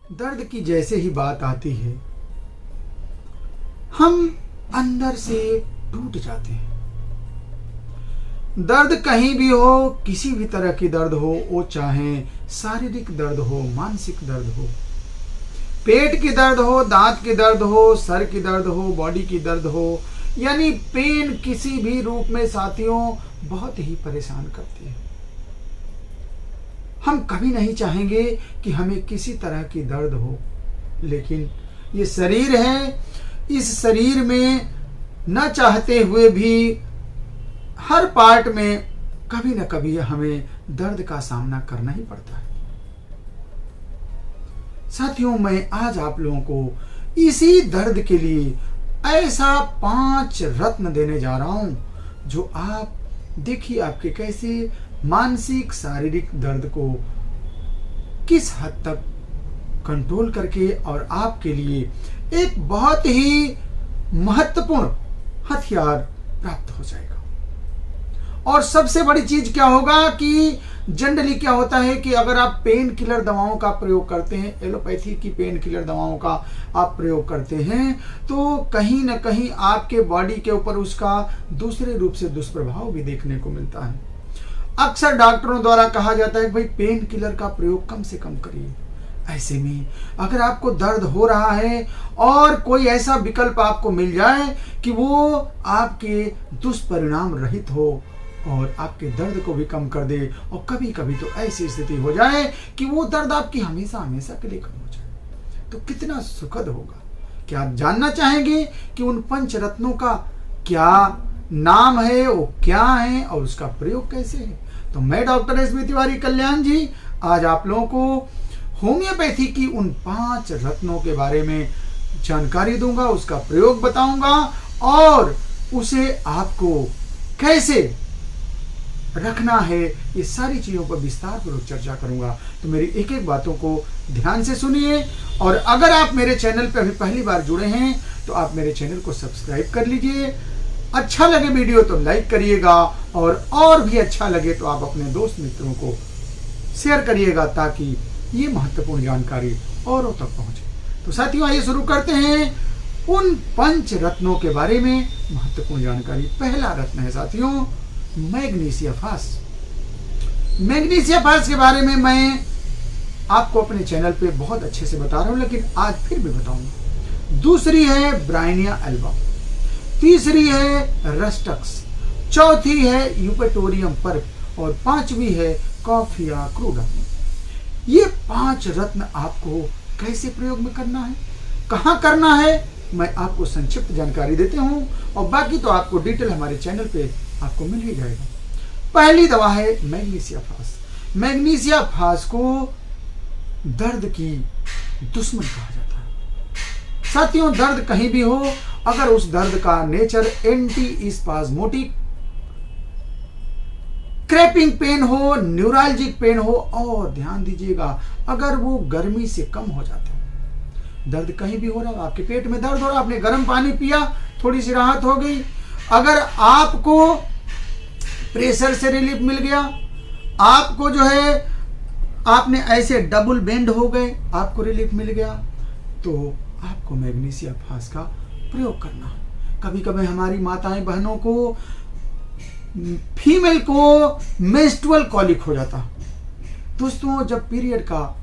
दर्द की जैसे ही बात आती है हम अंदर से टूट जाते हैं। दर्द कहीं भी हो, किसी भी तरह की दर्द हो, वो चाहे शारीरिक दर्द हो, मानसिक दर्द हो, पेट की दर्द हो, दांत की दर्द हो, सर की दर्द हो, बॉडी की दर्द हो, यानी पेन किसी भी रूप में साथियों बहुत ही परेशान करती है। हम कभी नहीं चाहेंगे कि हमें किसी तरह की दर्द हो, लेकिन ये शरीर है, इस शरीर में न चाहते हुए भी हर पार्ट में कभी न कभी हमें दर्द का सामना करना ही पड़ता है। साथियों, मैं आज आप लोगों को इसी दर्द के लिए ऐसा 5 रत्न देने जा रहा हूं, जो आप देखिए आपके कैसे मानसिक शारीरिक दर्द को किस हद तक कंट्रोल करके और आपके लिए एक बहुत ही महत्वपूर्ण हथियार प्राप्त हो जाएगा। और सबसे बड़ी चीज क्या होगा कि जनरली क्या होता है कि अगर आप पेन किलर दवाओं का प्रयोग करते हैं, एलोपैथी की पेन किलर दवाओं का आप प्रयोग करते हैं, तो कहीं ना कहीं आपके बॉडी के ऊपर उसका दूसरे रूप से दुष्प्रभाव भी देखने को मिलता है। अक्सर डॉक्टरों द्वारा कहा जाता है कि भाई पेन किलर का प्रयोग कम से कम करिए। ऐसे में अगर आपको दर्द हो रहा है और कोई ऐसा विकल्प आपको मिल जाए कि वो आपके दुष्परिणाम रहित हो और आपके दर्द को भी कम कर दे, और कभी कभी तो ऐसी स्थिति हो जाए कि वो दर्द आपकी हमेशा हमेशा के लिए कम हो जाए, तो कितना सुखद होगा। क्या आप जानना चाहेंगे कि उन 5 रत्नों का क्या नाम है, वो क्या है और उसका प्रयोग कैसे है? तो मैं डॉक्टर एस बी तिवारी कल्याण जी आज आप लोगों को होम्योपैथी की उन 5 रत्नों के बारे में जानकारी दूंगा, उसका प्रयोग बताऊंगा और उसे आपको कैसे रखना है, ये सारी चीजों पर विस्तार पूर्वक चर्चा करूंगा। तो मेरी एक एक बातों को ध्यान से सुनिए, और अगर आप मेरे चैनल पर अभी पहली बार जुड़े हैं तो आप मेरे चैनल को सब्सक्राइब कर लीजिए। अच्छा लगे वीडियो तो लाइक करिएगा, और भी अच्छा लगे तो आप अपने दोस्त मित्रों को शेयर करिएगा, ताकि ये महत्वपूर्ण जानकारी औरों तक पहुंचे। तो साथियों, आइए शुरू करते हैं उन 5 रत्नों के बारे में महत्वपूर्ण जानकारी। पहला रत्न है साथियों मैग्नीशिया फास। मैग्नीशिया फास के बारे में मैं आपको अपने चैनल पे बहुत अच्छे से बता रहा हूं, लेकिन आज फिर भी बताऊंगा। दूसरी है ब्राइनिया एल्बा, तीसरी है रस्टक्स, चौथी है यूपेटोरियम पर्क और 5वीं है कॉफिया क्रूडा। ये 5 रत्न आपको कैसे प्रयोग में करना है, कहाँ करना है, मैं आपको संक्षिप्त जानकारी देते हूँ, और बाकी तो आपको डिटेल हमारे चैनल पे आपको मिल ही जाएगा। पहली दवा है मैग्नीशिया फास। मैग्नीशिया फास को दर्द की दुश्मन कहा जाता है। साथियों, दर्द कहीं भी हो, अगर उस दर्द का नेचर एंटी स्पाज्मोटिक, क्रैपिंग पेन हो, न्यूरालजिक पेन हो, और ध्यान दीजिएगा अगर वो गर्मी से कम हो जाता है, दर्द कहीं भी हो रहा, आपके पेट में दर्द हो रहा, आपने गर्म पानी पिया, थोड़ी सी राहत हो गई, अगर आपको प्रेशर से रिलीफ मिल गया, आपको जो है आपने ऐसे डबल बेंड हो गए, आपको रिलीफ मिल गया, तो आपको मैग्नीशिया फास का प्रयोग करना है। कभी कभी हमारी माताएं बहनों को, फीमेल को मेंस्ट्रुअल कॉलिक हो जाता दोस्तों, जब पीरियड का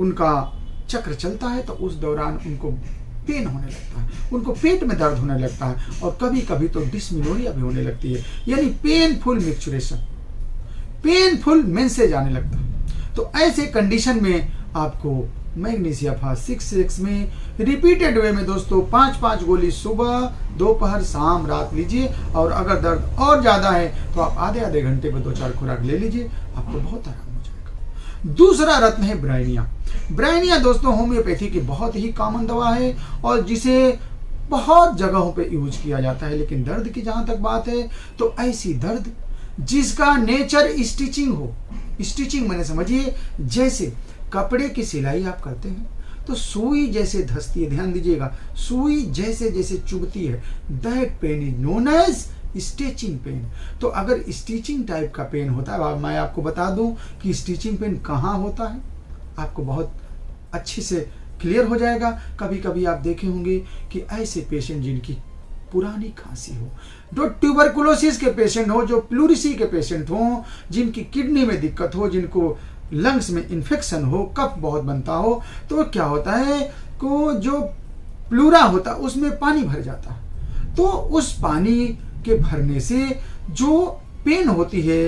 उनका चक्र चलता है तो उस दौरान उनको पेन होने लगता है, उनको पेट में दर्द होने लगता है, और कभी कभी तो डिस्मिनोरिया भी होने लगती है, यानी पेनफुल मेंस्ट्रुएशन, पेनफुल मेंसेज आने लगता है। तो ऐसे कंडीशन में आपको मैग्नीशिया फास 6 में रिपीटेड वे में दोस्तों 5-5 गोली सुबह, दोपहर, शाम, रात लीजिए, और अगर दर्द और ज्यादा है तो आप आधे घंटे में 2-4 खुराक ले लीजिए, आपको बहुत आराम हो जाएगा। दूसरा रत्न है ब्राइनिया। ब्राइनिया दोस्तों होम्योपैथी की बहुत ही कॉमन दवा है और जिसे बहुत जगहों पे यूज किया जाता है, लेकिन दर्द की जहां तक बात है तो ऐसी दर्द जिसका नेचर स्टिचिंग हो, स्टिचिंग मैंने समझिए जैसे कपड़े की सिलाई आप करते हैं तो सुई जैसे धसती है, ध्यान दीजिएगा, सुई जैसे जैसे चुभती है, that pain is known as stitching pain. तो अगर स्टिचिंग टाइप का पेन होता है, मैं आपको बता दूं कि स्टिचिंग पेन कहाँ होता है, आपको बहुत अच्छे से क्लियर हो जाएगा। कभी कभी आप देखे होंगे कि ऐसे पेशेंट जिनकी पुरानी खांसी हो, जो ट्यूबरकुलोसिस के पेशेंट हो, जो प्लूरिसी के पेशेंट हो, जिनकी किडनी में दिक्कत हो, जिनको लंग्स में इन्फेक्शन हो, कफ बहुत बनता हो, तो क्या होता है को जो प्लूरा होता उसमें पानी भर जाता, तो उस पानी के भरने से जो पेन होती है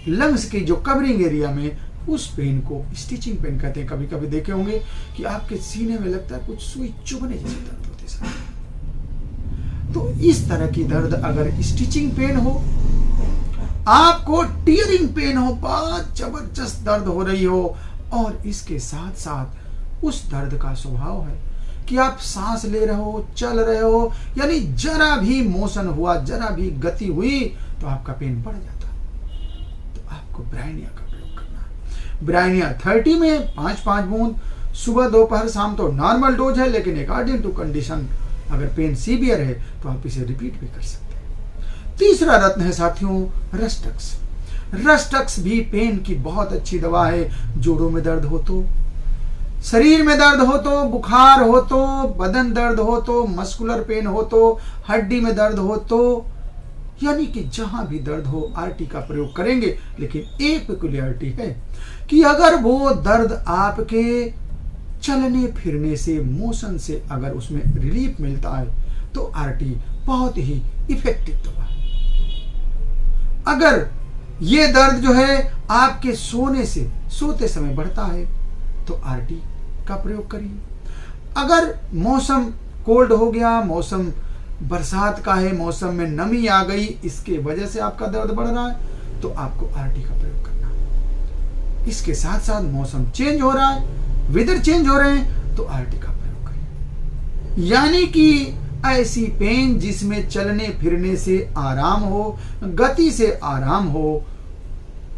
लंग्स की जो कवरिंग एरिया में, उस पेन को स्टिचिंग पेन कहते हैं। कभी कभी देखे होंगे कि आपके सीने में लगता है कुछ सुई चुभने जैसे दर्द होते हैं। तो इस तरह की दर्द अगर स्टिचिंग पेन हो, आपको टीयरिंग पेन हो, बहुत जबरदस्त दर्द हो रही हो, और इसके साथ साथ उस दर्द का स्वभाव है कि आप सांस ले रहे हो, चल रहे हो, यानी जरा भी मोशन हुआ, जरा भी गति हुई तो आपका पेन बढ़ जाता, तो आपको ब्रायनिया का प्रयोग करना है। ब्रायनिया 30 में 5-5 बूंद, सुबह दोपहर शाम तो नॉर्मल डोज है, लेकिन अकॉर्डिंग टू कंडीशन अगर पेन सीवियर है तो आप इसे रिपीट भी कर सकते हैं। तीसरा रत्न है साथियों रस्टक्स। रस्टक्स भी पेन की बहुत अच्छी दवा है। जोड़ों में दर्द हो तो, शरीर में दर्द हो तो, बुखार हो तो, बदन दर्द हो तो, मस्कुलर पेन हो तो, हड्डी में दर्द हो तो, यानी कि जहां भी दर्द हो आरटी का प्रयोग करेंगे। लेकिन एक पेक्युलियरिटी है कि अगर वो दर्द आपके चलने फिरने से, मोशन से अगर उसमें रिलीफ मिलता है तो आरटी बहुत ही इफेक्टिव दवा है। अगर ये दर्द जो है आपके सोने से, सोते समय बढ़ता है तो आरटी का प्रयोग करिए। अगर मौसम कोल्ड हो गया, मौसम बरसात का है, मौसम में नमी आ गई, इसके वजह से आपका दर्द बढ़ रहा है तो आपको आरटी का प्रयोग करना है। इसके साथ साथ मौसम चेंज हो रहा है, वेदर चेंज हो रहे हैं तो आरटी का प्रयोग करिए। यानी कि ऐसी पेन जिसमें चलने फिरने से आराम हो, गति से आराम हो,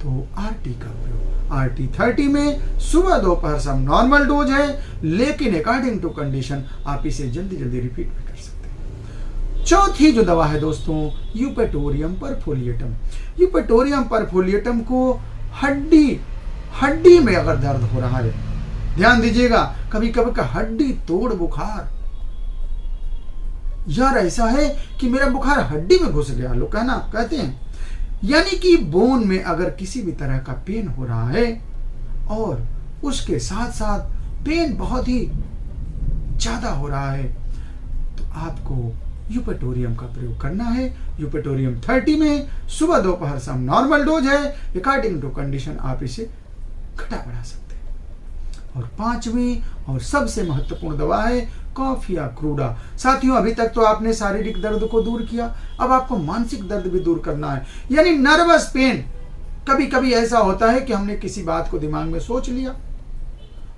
तो आरटी का प्रयोग। आरटी 30 में सुबह दोपहर शाम नॉर्मल डोज है, लेकिन अकॉर्डिंग टू कंडीशन आप इसे जल्दी जल्दी रिपीट भी कर सकते हैं। चौथी जो दवा है दोस्तों यूपेटोरियम परफोलिएटम। यूपेटोरियम परफोलिएटम को हड्डी में अगर दर्द हो रहा है, ध्यान दीजिएगा, कभी कभी का हड्डी तोड़ बुखार, यार ऐसा है कि मेरा बुखार हड्डी में घुस गया, लोग कहते हैं, यानी कि बोन में अगर किसी भी तरह का पेन हो रहा है और उसके साथ साथ पेन बहुत ही ज्यादा हो रहा है, तो आपको यूपेटोरियम का प्रयोग करना है। यूपेटोरियम 30 में सुबह दोपहर शाम नॉर्मल डोज है, अकॉर्डिंग टू कंडीशन आप इसे घटा बढ़ा सकते हैं। और पांचवी और सबसे महत्वपूर्ण दवा है कॉफिया क्रूडा। साथियों, अभी तक तो आपने शारीरिक दर्द को दूर किया, अब आपको मानसिक दर्द भी दूर करना है, यानी नर्वस पेन। कभी कभी ऐसा होता है कि हमने किसी बात को दिमाग में सोच लिया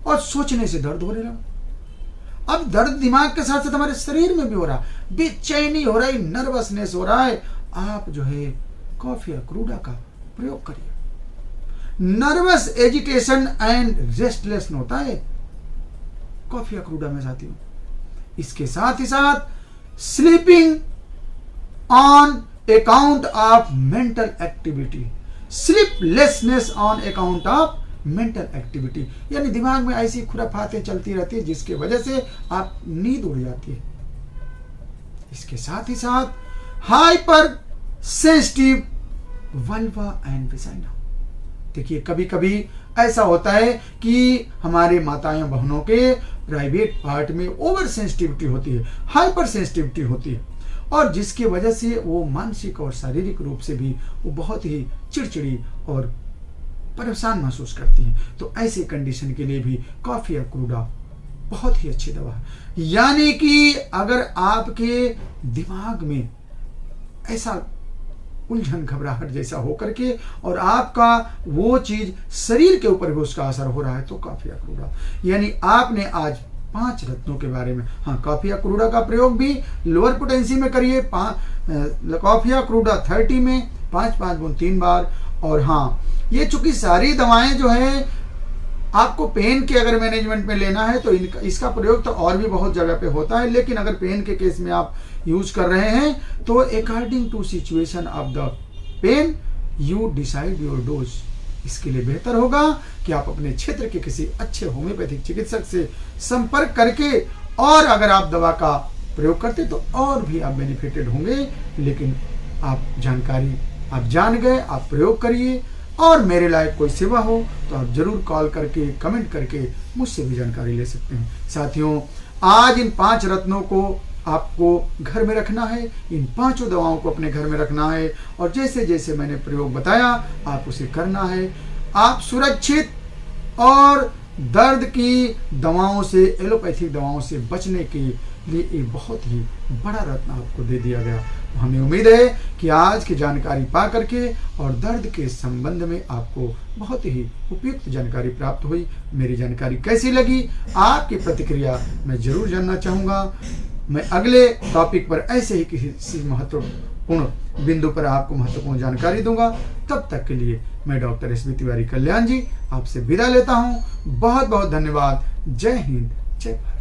और सोचने से दर्द होने लगा। अब दर्द दिमाग के साथ साथ हमारे शरीर में भी हो रहा है, बेचैनी हो रही, नर्वसनेस हो रहा है, आप जो है कॉफिया क्रूडा का प्रयोग करिए। नर्वस एजिटेशन एंड रेस्टलेस होता है कॉफिया क्रूडा में साथियों। इसके साथ ही साथ sleeping on account of mental activity, sleeplessness on account of mental activity, यानी दिमाग में ऐसी खुराफातें चलती रहती है जिसके वजह से आप नींद उड़ जाती है। इसके साथ ही साथ hyper sensitive vulva and vagina. देखिए, कभी कभी ऐसा होता है कि हमारे माताएं बहनों के प्राइवेट पार्ट में ओवर सेंसिटिविटी होती है, हाइपर सेंसिटिविटी होती है, और जिसकी वजह से वो मानसिक और शारीरिक रूप से भी वो बहुत ही चिड़चिड़ी और परेशान महसूस करती हैं। तो ऐसे कंडीशन के लिए भी कॉफिया क्रूडा बहुत ही अच्छी दवा है। यानी कि अगर आपके दिमाग में ऐसा उलझन घबराहट जैसा होकर के और आपका वो चीज शरीर के ऊपर भी उसका असर हो रहा है, तो कॉफिया क्रूडा, यानी आपने आज 5 रत्नों के बारे में, हाँ, कॉफिया क्रूडा का प्रयोग भी लोअर पोटेंसी में करिए। कॉफिया क्रूडा 30 में 5-5 बूंद 3 बार। और हाँ, ये चूंकि सारी दवाएं जो है आपको पेन के अगर मैनेजमेंट में लेना है तो इसका प्रयोग तो और भी बहुत जगह पे होता है, लेकिन अगर पेन के केस में आप यूज कर रहे हैं तो according to situation of the pain you decide your dose. इसके लिए बेहतर होगा कि आप अपने क्षेत्र के किसी अच्छे होम्योपैथिक चिकित्सक से संपर्क करके, और अगर आप दवा का प्रयोग करते तो और भी आप बेनिफिटेड होंगे। लेकिन आप जानकारी आप जान गए, आप प्रयोग करिए, और मेरे लायक कोई सेवा हो तो आप जरूर कॉल करके कमेंट करके मुझसे भी जानकारी ले सकते हैं। साथियों, आज इन 5 रत्नों को आपको घर में रखना है, इन 5 दवाओं को अपने घर में रखना है, और जैसे जैसे मैंने प्रयोग बताया आप उसे करना है। आप सुरक्षित और दर्द की दवाओं से, एलोपैथिक दवाओं से बचने के लिए एक बहुत ही बड़ा रत्न आपको दे दिया गया। हमें उम्मीद है कि आज की जानकारी पा करके और दर्द के संबंध में आपको बहुत ही उपयुक्त जानकारी प्राप्त हुई। मेरी जानकारी कैसी लगी, आपकी प्रतिक्रिया मैं जरूर जानना चाहूँगा। मैं अगले टॉपिक पर ऐसे ही किसी महत्वपूर्ण बिंदु पर आपको महत्वपूर्ण जानकारी दूंगा। तब तक के लिए मैं डॉक्टर एस बी तिवारी कल्याण जी आपसे विदा लेता हूं। बहुत बहुत धन्यवाद। जय हिंद, जय भारत।